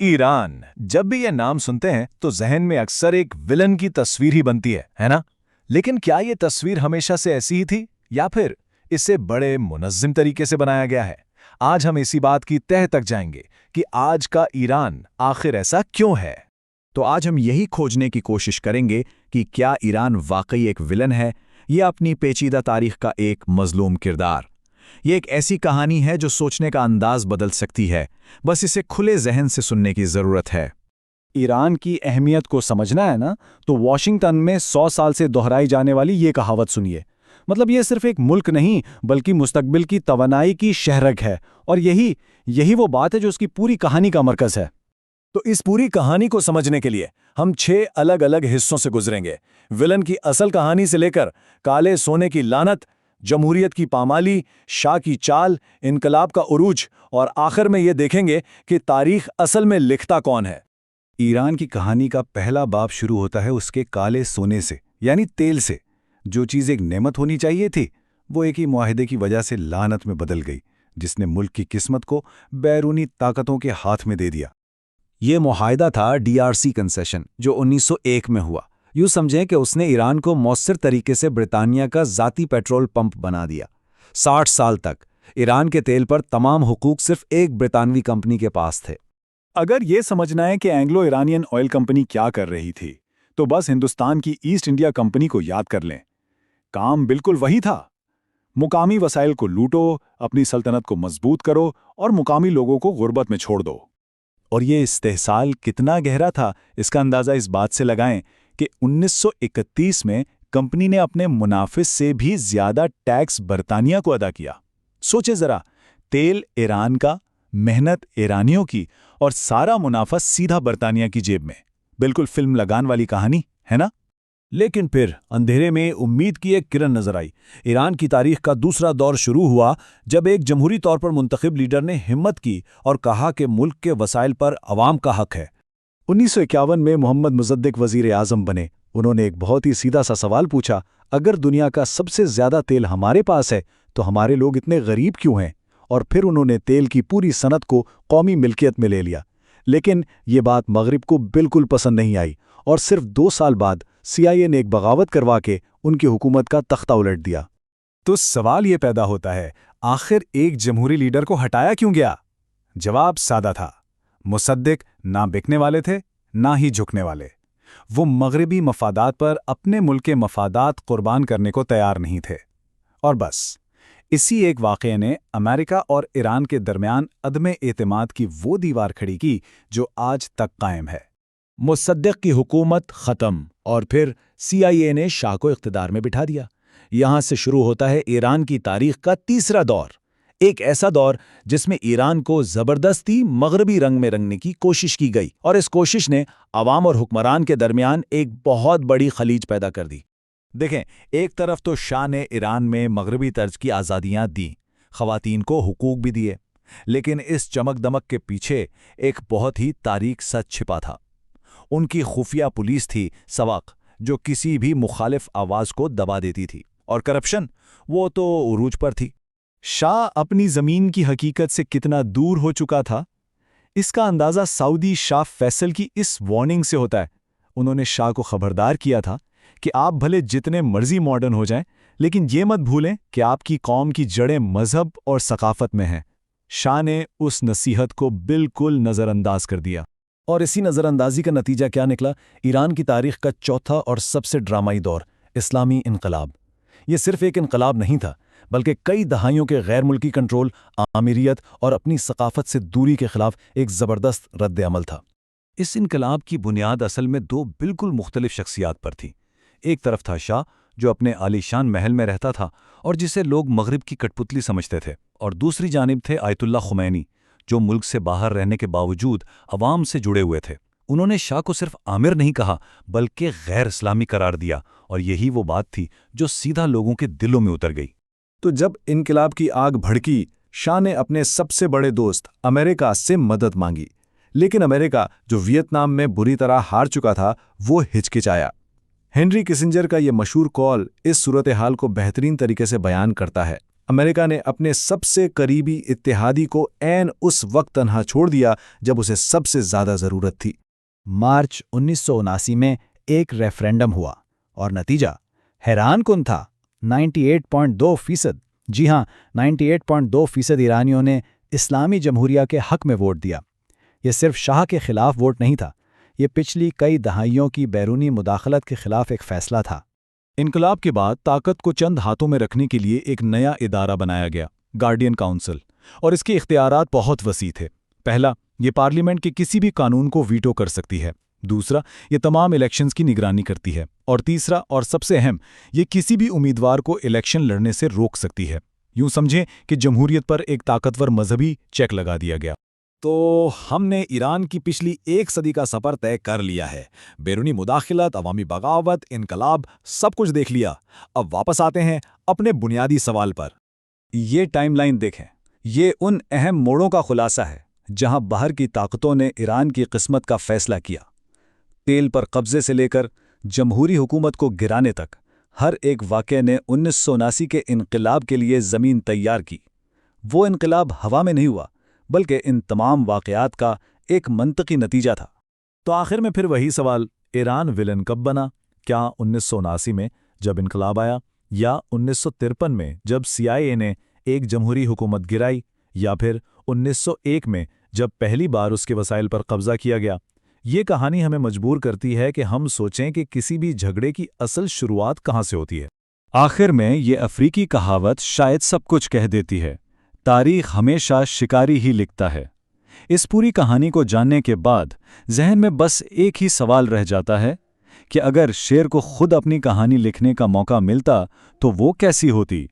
Iran. जब भी ये नाम सुनते हैं तो जहन में अक्सर एक विलन की तस्वीर ही बनती है ना? लेकिन क्या ये तस्वीर हमेशा से ऐसी ही थी या फिर इसे बड़े मुनज़्ज़म तरीके से बनाया गया है? आज हम इसी बात की तह तक जाएंगे कि आज का ईरान आखिर ऐसा क्यों है। तो आज हम यही खोजने की कोशिश करेंगे कि क्या ईरान वाकई एक विलन है या अपनी पेचीदा तारीख का एक मजलूम किरदार। ये एक ऐसी कहानी है जो सोचने का अंदाज बदल सकती है, बस इसे खुले जहन से सुनने की ज़रूरत है। ईरान की अहमियत को समझना है ना, तो वॉशिंगटन में 100 साल से दोहराई जाने वाली ये कहावत सुनिए। मतलब ये सिर्फ एक मुल्क नहीं बल्कि मुस्तकबिल की तवानाई की शहरग है, और यही वो बात है जो उसकी पूरी कहानी का मरकज़ है। तो इस पूरी कहानी को समझने के लिए हम 6 अलग अलग हिस्सों से गुजरेंगे। विलन की असल कहानी से लेकर काले सोने की लानत, जमहूरियत की पामाली, शाह की चाल, इनकलाब का उरूज, और आखिर में ये देखेंगे कि तारीख असल में लिखता कौन है। ईरान की कहानी का पहला बाब शुरू होता है उसके काले सोने से, यानी तेल से। जो चीज़ एक नेमत होनी चाहिए थी, वो एक ही मुआहदे की वजह से लानत में बदल गई, जिसने मुल्क की किस्मत को बैरूनी ताकतों के हाथ में दे दिया। ये मुआहदा था DRC कंसेशन, जो 1901 में हुआ। यूँ समझें कि उसने ईरान को मौसर तरीके से ब्रिटानिया का ज़ाती पेट्रोल पंप बना दिया। 60 साल तक ईरान के तेल पर तमाम हुकूक सिर्फ एक ब्रितानवी कंपनी के पास थे। अगर ये समझना है कि एंग्लो इरानियन ऑयल कंपनी क्या कर रही थी, तो बस हिंदुस्तान की ईस्ट इंडिया कंपनी को याद कर लें। काम बिल्कुल वही था। मुकामी वसाइल को लूटो, अपनी सल्तनत को मजबूत करो और मुकामी लोगों को गुर्बत में छोड़ दो। और ये इस्तेहसाल कितना गहरा था, इसका अंदाज़ा इस बात से लगाएं कि 1931 में कंपनी ने अपने मुनाफे से भी ज़्यादा टैक्स बरतानिया को अदा किया। सोचे ज़रा, तेल ईरान का, मेहनत ईरानियों की, और सारा मुनाफा सीधा बरतानिया की जेब में। बिल्कुल फिल्म लगान वाली कहानी है ना? लेकिन फिर अंधेरे में उम्मीद की एक किरण नजर आई। ईरान की तारीख का दूसरा दौर शुरू हुआ जब एक जमहूरी तौर पर मुंतखब लीडर ने हिम्मत की और कहा कि मुल्क के वसाइल पर अवाम का हक है। 1951 में मोहम्मद मुजद्दिक वजीर आज़म बने। उन्होंने एक बहुत ही सीधा सा सवाल पूछा, अगर दुनिया का सबसे ज़्यादा तेल हमारे पास है तो हमारे लोग इतने गरीब क्यों हैं? और फिर उन्होंने तेल की पूरी सनत को कौमी मिल्कियत में ले लिया। लेकिन ये बात मगरिब को बिल्कुल पसंद नहीं आई, और सिर्फ 2 साल बाद CIA ने एक बगावत करवा के उनकी हुकूमत का तख्ता उलट दिया। तो सवाल ये पैदा होता है, आखिर एक जमहूरी लीडर को हटाया क्यों गया? जवाब सादा था। मुसद्दिक ना बिकने वाले थे, ना ही झुकने वाले। वो मगरिबी मफादात पर अपने मुल्क के मफादात कुर्बान करने को तैयार नहीं थे। और बस इसी एक वाक़ये ने अमेरिका और ईरान के दरमियान अदम एतमाद की वो दीवार खड़ी की जो आज तक कायम है। मुसद्दिक की हुकूमत ख़त्म और फिर CIA ने शाह को इख्तिदार में बिठा दिया। यहाँ से शुरू होता है ईरान की तारीख का तीसरा दौर। एक ऐसा दौर जिसमें ईरान को ज़बरदस्ती मगरबी रंग में रंगने की कोशिश की गई, और इस कोशिश ने अवाम और हुक्मरान के दरमियान एक बहुत बड़ी खलीज पैदा कर दी। देखें, एक तरफ तो शाह ने ईरान में मगरबी तर्ज की आज़ादियाँ दी, ख़वातीन को हुकूक भी दिए, लेकिन इस चमक दमक के पीछे एक बहुत ही तारीख सच छिपा था। उनकी खुफिया पुलिस थी सवाक, जो किसी भी मुखालिफ आवाज़ को दबा देती थी, और करप्शन वो तो उरूज पर थी। शाह अपनी ज़मीन की हकीकत से कितना दूर हो चुका था, इसका अंदाज़ा सऊदी शाह फैसल की इस वार्निंग से होता है। उन्होंने शाह को खबरदार किया था कि आप भले जितने मर्जी मॉडर्न हो जाएं, लेकिन ये मत भूलें कि आपकी कौम की जड़ें मज़हब और सकाफ़त में हैं। शाह ने उस नसीहत को बिल्कुल नज़रअंदाज कर दिया, और इसी नज़रअंदाजी का नतीजा क्या निकला? ईरान की तारीख का चौथा और सबसे ड्रामाई दौर, इस्लामी इनकलाब। ये सिर्फ एक इनकलाब नहीं था, बल्कि कई दहाइयों के गैर मुल्की कंट्रोल, आमिरियत और अपनी सकाफत से दूरी के खिलाफ एक ज़बरदस्त रद्द-ए-अमल था। इस इनकलाब की बुनियाद असल में 2 बिल्कुल मुख्तलिफ शख्सियात पर थी। एक तरफ था शाह, जो अपने आलीशान महल में रहता था और जिसे लोग मगरिब की कठपुतली समझते थे, और दूसरी जानिब थे आयतुल्ला खुमैनी, जो मुल्क से बाहर रहने के बावजूद अवाम से जुड़े हुए थे। उन्होंने शाह को सिर्फ आमिर नहीं कहा, बल्कि गैर इस्लामी करार दिया, और यही वो बात थी जो सीधा लोगों के दिलों में उतर गई। तो जब इनकलाब की आग भड़की, शाह ने अपने सबसे बड़े दोस्त अमेरिका से मदद मांगी। लेकिन अमेरिका, जो वियतनाम में बुरी तरह हार चुका था, वो हिचकिचाया। हेनरी किसिंजर का ये मशहूर कॉल इस सूरत हाल को बेहतरीन तरीके से बयान करता है। امریکہ نے اپنے سب سے قریبی اتحادی کو عین اس وقت تنہا چھوڑ دیا جب اسے سب سے زیادہ ضرورت تھی۔ مارچ 1979 میں ایک ریفرینڈم ہوا اور نتیجہ حیران کن تھا۔ 98.2%، جی ہاں 98.2% ایرانیوں نے اسلامی جمہوریہ کے حق میں ووٹ دیا۔ یہ صرف شاہ کے خلاف ووٹ نہیں تھا، یہ پچھلی کئی دہائیوں کی بیرونی مداخلت کے خلاف ایک فیصلہ تھا۔ انقلاب کے بعد طاقت کو چند ہاتھوں میں رکھنے کے لیے ایک نیا ادارہ بنایا گیا، گارڈین کونسل، اور اس کے اختیارات بہت وسیع تھے۔ پہلا، یہ پارلیمنٹ کے کسی بھی قانون کو ویٹو کر سکتی ہے۔ دوسرا، یہ تمام الیکشنز کی نگرانی کرتی ہے۔ اور تیسرا اور سب سے اہم، یہ کسی بھی امیدوار کو الیکشن لڑنے سے روک سکتی ہے۔ یوں سمجھیں کہ جمہوریت پر ایک طاقتور مذہبی چیک لگا دیا گیا۔ تو ہم نے ایران کی پچھلی 1 صدی کا سفر طے کر لیا ہے۔ بیرونی مداخلت، عوامی بغاوت، انقلاب، سب کچھ دیکھ لیا۔ اب واپس آتے ہیں اپنے بنیادی سوال پر۔ یہ ٹائم لائن دیکھیں، یہ ان اہم موڑوں کا خلاصہ ہے جہاں باہر کی طاقتوں نے ایران کی قسمت کا فیصلہ کیا۔ تیل پر قبضے سے لے کر جمہوری حکومت کو گرانے تک، ہر ایک واقعے نے 1979 کے انقلاب کے لیے زمین تیار کی۔ وہ انقلاب ہوا میں نہیں ہوا، بلکہ ان تمام واقعات کا ایک منطقی نتیجہ تھا۔ تو آخر میں پھر وہی سوال، ایران ولن کب بنا؟ کیا 1979 میں جب انقلاب آیا، یا 1953 میں جب CIA نے ایک جمہوری حکومت گرائی، یا پھر 1901 میں جب پہلی بار اس کے وسائل پر قبضہ کیا گیا؟ یہ کہانی ہمیں مجبور کرتی ہے کہ ہم سوچیں کہ کسی بھی جھگڑے کی اصل شروعات کہاں سے ہوتی ہے۔ آخر میں یہ افریقی کہاوت شاید سب کچھ کہہ دیتی ہے، تاریخ ہمیشہ شکاری ہی لکھتا ہے۔ اس پوری کہانی کو جاننے کے بعد ذہن میں بس ایک ہی سوال رہ جاتا ہے کہ اگر شیر کو خود اپنی کہانی لکھنے کا موقع ملتا تو وہ کیسی ہوتی؟